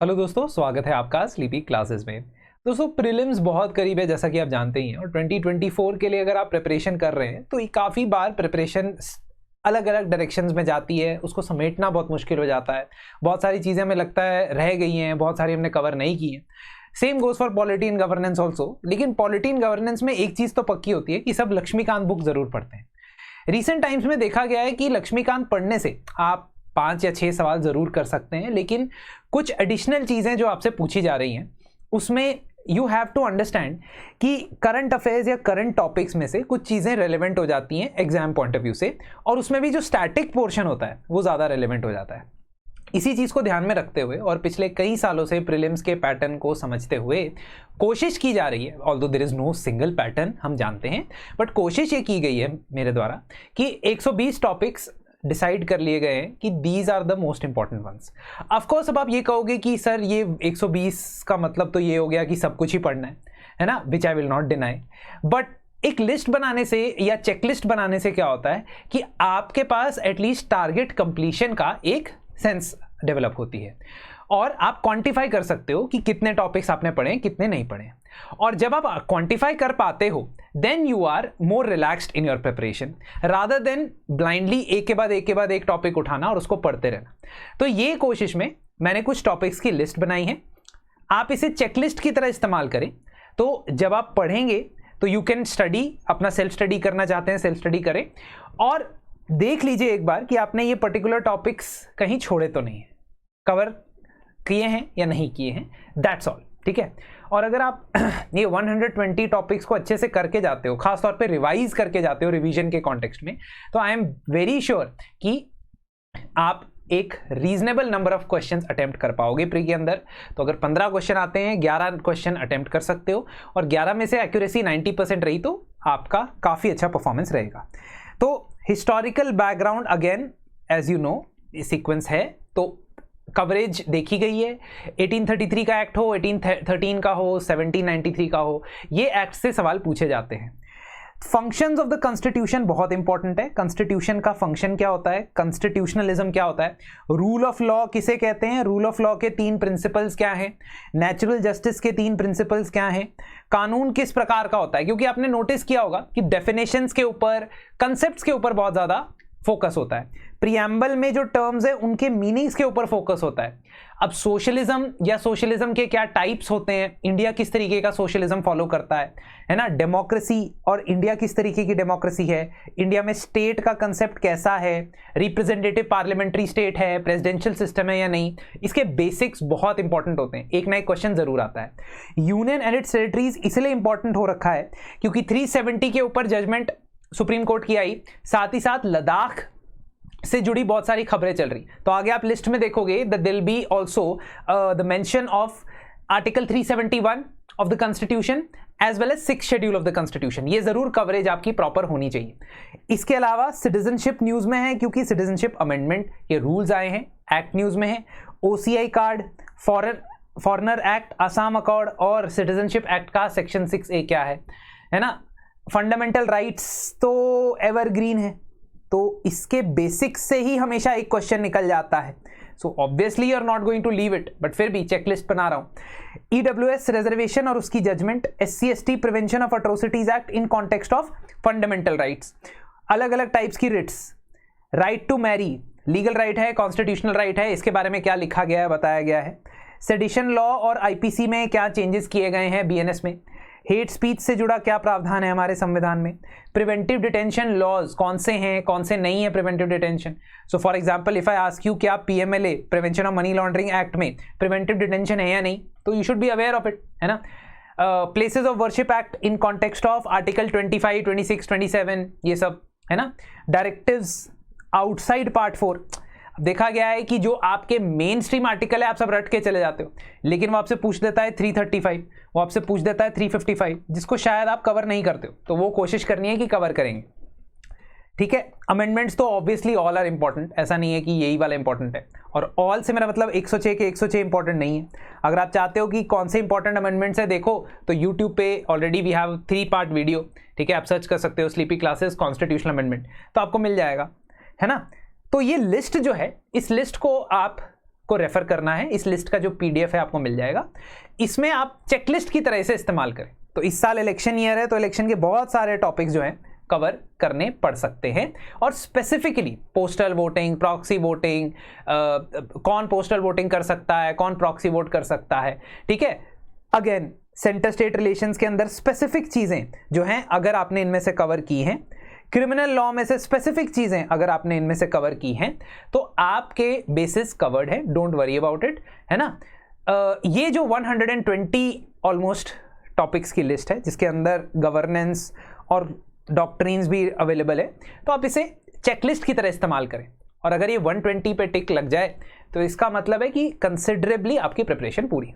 Hello दोस्तों, स्वागत है आपका स्लीपी क्लासेस में। दोस्तों, प्रीलिम्स बहुत करीब है जैसा कि आप जानते ही हैं, और 2024 के लिए अगर आप प्रिपरेशन कर रहे हैं तो काफ़ी बार प्रिपरेशन अलग अलग डायरेक्शंस में जाती है, उसको समेटना बहुत मुश्किल हो जाता है। बहुत सारी चीज़ें हमें लगता है रह गई हैं, बहुत सारी हमने कवर नहीं की हैं। Same goes for polity and governance also. लेकिन पॉलिटी एंड गवर्नेंस में एक चीज़ तो पक्की होती है कि सब लक्ष्मीकांत बुक ज़रूर पढ़ते हैं। रिसेंट टाइम्स में देखा गया है कि लक्ष्मीकांत पढ़ने से आप 5 या 6 सवाल ज़रूर कर सकते हैं, लेकिन कुछ एडिशनल चीज़ें जो आपसे पूछी जा रही हैं उसमें यू हैव टू अंडरस्टैंड कि करंट अफेयर्स या करंट टॉपिक्स में से कुछ चीज़ें रेलेवेंट हो जाती हैं एग्जाम पॉइंट ऑफ व्यू से, और उसमें भी जो स्टैटिक पोर्शन होता है वो ज़्यादा रेलेवेंट हो जाता है। इसी चीज़ को ध्यान में रखते हुए और पिछले कई सालों से प्रीलिम्स के पैटर्न को समझते हुए कोशिश की जा रही है, although there is no single pattern, हम जानते हैं, बट कोशिश ये की गई है मेरे द्वारा कि 120 टॉपिक्स डिसाइड कर लिए गए हैं कि these are the most important ones. Of course अब आप ये कहोगे कि सर ये 120 का मतलब तो ये हो गया कि सब कुछ ही पढ़ना है ना, which I will not deny. But एक लिस्ट बनाने से या चेकलिस्ट बनाने से क्या होता है कि आपके पास एटलीस्ट टारगेट कंप्लीशन का एक सेंस डेवलप होती है, और आप क्वांटिफाई कर सकते हो कि कितने टॉपिक्स आपने पढ़े कितने नहीं पढ़े। और जब आप क्वांटिफाई कर पाते हो then you are more relaxed in your preparation rather than blindly एक के बाद एक टॉपिक उठाना और उसको पढ़ते रहना। तो ये कोशिश में मैंने कुछ टॉपिक्स की लिस्ट बनाई है, आप इसे चेकलिस्ट की तरह इस्तेमाल करें। तो जब आप पढ़ेंगे तो यू कैन स्टडी, अपना सेल्फ स्टडी करना चाहते हैं सेल्फ स्टडी करें, और देख लीजिए एक बार कि आपने ये पर्टिकुलर टॉपिक्स कहीं छोड़े तो नहीं है, कवर किए हैं या नहीं किए हैं, दैट्स ऑल। ठीक है। और अगर आप ये 120 टॉपिक्स को अच्छे से करके जाते हो, खासतौर पे रिवाइज करके जाते हो रिवीजन के कॉन्टेक्स्ट में, तो आई एम वेरी श्योर कि आप एक reasonable number of questions attempt कर पाओगे प्री के अंदर। तो अगर 15 क्वेश्चन आते हैं, 11 क्वेश्चन अटेम्प्ट कर सकते हो, और 11 में से एक्यूरेसी 90% रही तो आपका काफ़ी अच्छा परफॉर्मेंस रहेगा। तो historical background again as you know sequence है, तो कवरेज देखी गई है। 1833 का एक्ट हो, 1813 का हो, 1793 का हो, ये एक्ट से सवाल पूछे जाते हैं। फंक्शंस ऑफ द कॉन्स्टिट्यूशन बहुत इंपॉर्टेंट है। कॉन्स्टिट्यूशन का फंक्शन क्या होता है, कॉन्स्टिट्यूशनलिज्म क्या होता है, रूल ऑफ लॉ किसे कहते हैं, रूल ऑफ लॉ के 3 प्रिंसिपल्स क्या हैं, नेचुरल जस्टिस के 3 प्रिंसिपल्स क्या हैं, कानून किस प्रकार का होता है, क्योंकि आपने नोटिस किया होगा कि डेफिनेशंस के ऊपर, कंसेप्ट्स के ऊपर बहुत ज़्यादा फोकस होता है। प्रीएम्बल में जो टर्म्स है उनके मीनिंग्स के ऊपर फोकस होता है। अब सोशलिज्म या सोशलिज्म के क्या टाइप्स होते हैं, इंडिया किस तरीके का सोशलिज्म फॉलो करता है ना, डेमोक्रेसी और इंडिया किस तरीके की डेमोक्रेसी है, इंडिया में स्टेट का कंसेप्ट कैसा है, रिप्रेजेंटेटिव पार्लियामेंट्री स्टेट है, प्रेसिडेंशियल सिस्टम है या नहीं, इसके बेसिक्स बहुत इंपॉर्टेंट होते हैं। एक ना एक क्वेश्चन जरूर आता है। यूनियन एंड इट्स टेरिटरीज इसलिए इंपॉर्टेंट हो रखा है क्योंकि 370 के ऊपर जजमेंट सुप्रीम कोर्ट की आई, साथ ही साथ लद्दाख से जुड़ी बहुत सारी खबरें चल रही। तो आगे आप लिस्ट में देखोगे that there will be also the mention of article 371 of the constitution as well as 6th schedule of the constitution. ये जरूर कवरेज आपकी प्रॉपर होनी चाहिए। इसके अलावा सिटीजनशिप न्यूज में है क्योंकि सिटीजनशिप अमेंडमेंट के रूल्स आए हैं, एक्ट न्यूज में है। OCI card, foreigner act, Assam accord और सिटीजनशिप एक्ट का सेक्शन 6A क्या है ना। फंडामेंटल राइट्स तो एवरग्रीन है, तो इसके बेसिक्स से ही हमेशा एक क्वेश्चन निकल जाता है। So obviously you are not going to leave it, but फिर भी चेकलिस्ट बना रहा हूं। EWS रिजर्वेशन और उसकी judgment, SC/ST prevention of atrocities act in context of fundamental rights, अलग अलग टाइप्स की writs, right to marry legal right है, कॉन्स्टिट्यूशनल राइट है, इसके बारे में क्या लिखा गया है बताया गया है। सेडिशन लॉ और IPC में क्या चेंजेस किए गए हैं, BNS में। हेट स्पीच से जुड़ा क्या प्रावधान है हमारे संविधान में। प्रिवेंटिव डिटेंशन लॉज कौन से हैं, कौन से नहीं है preventive detention. So for example if I ask you क्या PMLA prevention of money laundering act में प्रिवेंटिव डिटेंशन है या नहीं, तो you should be aware of it, है ना। Places of worship act in context of article 25, 26, 27, ये सब है ना। डायरेक्टिव्स आउटसाइड पार्ट 4, देखा गया है कि जो आपके मेन स्ट्रीम आर्टिकल है आप सब रट के चले जाते हो, लेकिन वो आपसे पूछ देता है 335, वो आपसे पूछ देता है 355, जिसको शायद आप कवर नहीं करते हो, तो वो कोशिश करनी है कि कवर करेंगे। ठीक है। अमेंडमेंट्स तो ऑब्वियसली ऑल आर इंपॉर्टेंट, ऐसा नहीं है कि यही वाला इंपॉर्टेंट है, और ऑल से मेरा मतलब 106 के 106 इंपॉर्टेंट नहीं है। अगर आप चाहते हो कि कौन से इंपॉर्टेंट अमेंडमेंट्स है देखो, तो यूट्यूब पे already we have 3 part video. ठीक है, आप सर्च कर सकते हो स्लीपी क्लासेस कॉन्स्टिट्यूशनल अमेंडमेंट, तो आपको मिल जाएगा, है ना। तो ये लिस्ट जो है, इस लिस्ट को आप को रेफर करना है, इस लिस्ट का जो पीडीएफ है आपको मिल जाएगा। इसमें आप चेकलिस्ट की तरह से इस्तेमाल करें। तो इस साल इलेक्शन ईयर है, तो इलेक्शन के बहुत सारे टॉपिक्स जो हैं कवर करने पड़ सकते हैं, और specifically postal voting, proxy voting, कौन पोस्टल वोटिंग कर सकता है, कौन प्रॉक्सी वोट कर सकता है, ठीक है। अगेन सेंटर स्टेट रिलेशंस के अंदर स्पेसिफिक चीजें जो हैं अगर आपने इनमें से कवर की हैं, क्रिमिनल लॉ में से स्पेसिफिक चीजें अगर आपने इनमें से कवर की हैं, तो आपके बेसिस कवर्ड है, डोंट वरी अबाउट इट, है ना। ये जो 120 ऑलमोस्ट टॉपिक्स की लिस्ट है, जिसके अंदर गवर्नेंस और डॉक्ट्रिन्स भी अवेलेबल है, तो आप इसे चेकलिस्ट की तरह इस्तेमाल करें। और अगर ये 120 पे टिक लग जाए तो इसका मतलब है कि कंसिडरेबली आपकी प्रिपरेशन पूरी।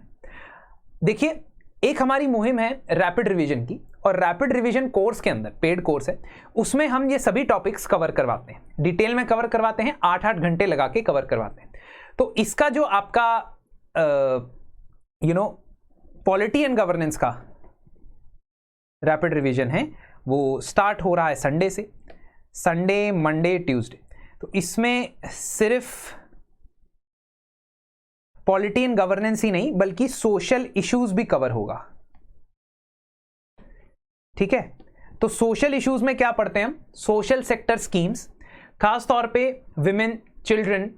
देखिए, एक हमारी मुहिम है रैपिड रिवीजन की, और रैपिड रिवीजन कोर्स के अंदर पेड कोर्स है, उसमें हम ये सभी टॉपिक्स कवर करवाते हैं, डिटेल में कवर करवाते हैं, 8-8 घंटे लगा के कवर करवाते हैं। तो इसका जो आपका पॉलिटी एंड गवर्नेंस का रैपिड रिवीजन है वो स्टार्ट हो रहा है संडे से, संडे, मंडे, ट्यूसडे। तो इसमें सिर्फ पॉलिटी एंड गवर्नेंस ही नहीं बल्कि सोशल इश्यूज भी कवर होगा, ठीक है। तो सोशल इश्यूज में क्या पढ़ते हैं हम? सोशल सेक्टर स्कीम्स, खास तौर पे विमेन, चिल्ड्रन,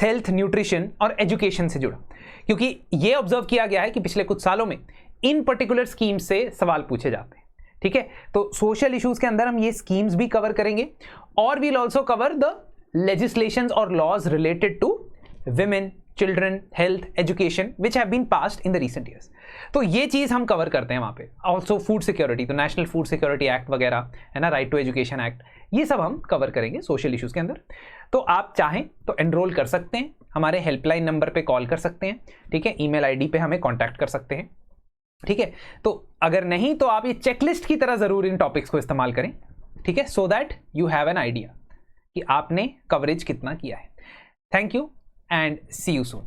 हेल्थ, न्यूट्रिशन और एजुकेशन से जुड़ा, क्योंकि यह ऑब्जर्व किया गया है कि पिछले कुछ सालों में इन पर्टिकुलर स्कीम्स से सवाल पूछे जाते हैं, ठीक है। तो सोशल इश्यूज के अंदर हम ये स्कीम्स भी कवर करेंगे, और we'll also cover the legislations और laws related to women, children, health, education which have been passed in the recent years. तो ये चीज हम कवर करते हैं वहां पे। ऑल्सो फूड सिक्योरिटी, तो नेशनल फूड सिक्योरिटी एक्ट वगैरह है ना, राइट टू एजुकेशन एक्ट, ये सब हम कवर करेंगे सोशल इश्यूज के अंदर। तो आप चाहें तो एनरोल कर सकते हैं, हमारे हेल्पलाइन नंबर पे कॉल कर सकते हैं, ठीक है, ईमेल आईडी पे हमें कॉन्टैक्ट कर सकते हैं, ठीक है। तो अगर नहीं तो आप ये चेकलिस्ट की तरह जरूर इन टॉपिक्स को इस्तेमाल करें, ठीक है, so that you have an idea कि आपने कवरेज कितना किया है। Thank you and see you soon.